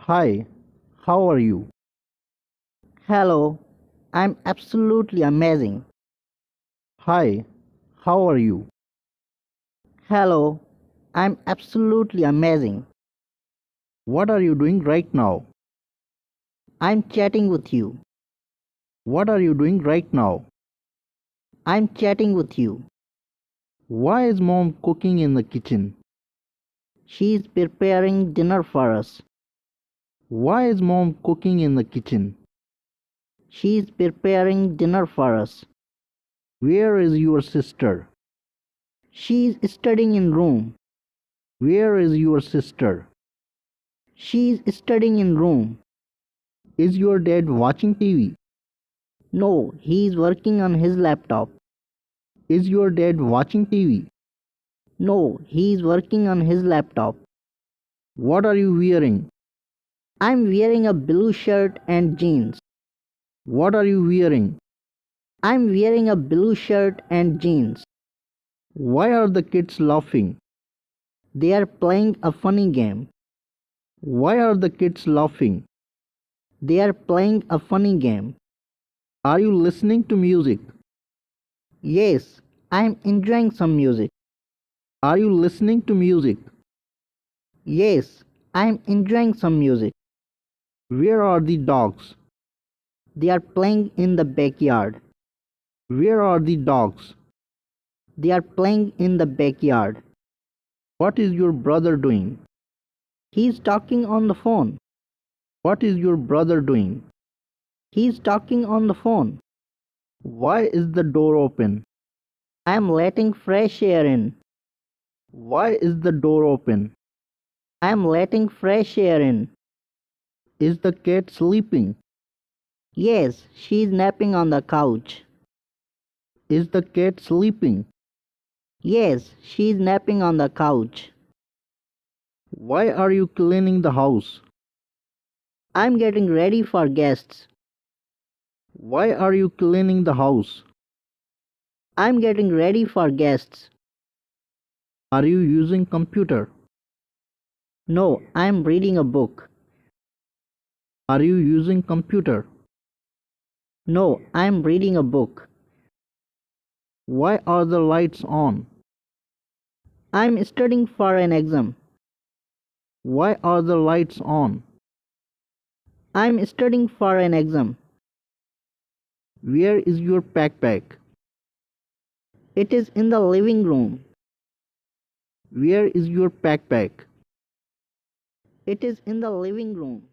Hi, how are you? Hello, I'm absolutely amazing. Hi, how are you? Hello, I'm absolutely amazing. What are you doing right now? I'm chatting with you. What are you doing right now? I'm chatting with you. Why is mom cooking in the kitchen? She's preparing dinner for us. Why is mom cooking in the kitchen? She's preparing dinner for us. Where is your sister? She's studying in room. Where is your sister? She's studying in room. Is your dad watching TV? No, he's working on his laptop. Is your dad watching TV? No, he's working on his laptop. What are you wearing? I'm wearing a blue shirt and jeans. What are you wearing? I'm wearing a blue shirt and jeans. Why are the kids laughing? They are playing a funny game. Why are the kids laughing? They are playing a funny game. Are you listening to music? Yes, I am enjoying some music. Are you listening to music? Yes, I am enjoying some music. Where are the dogs? They are playing in the backyard. Where are the dogs? They are playing in the backyard. What is your brother doing? He's talking on the phone. What is your brother doing? He's talking on the phone. Why is the door open? I am letting fresh air in. Why is the door open? I am letting fresh air in. Is the cat sleeping? Yes, she's napping on the couch. Is the cat sleeping? Yes, she's napping on the couch. Why are you cleaning the house? I'm getting ready for guests. Why are you cleaning the house? I'm getting ready for guests. Are you using computer? No, I'm reading a book. Are you using computer? No, I'm reading a book. Why are the lights on? I'm studying for an exam. Why are the lights on? I'm studying for an exam. Where is your backpack? It is in the living room. Where is your backpack? It is in the living room.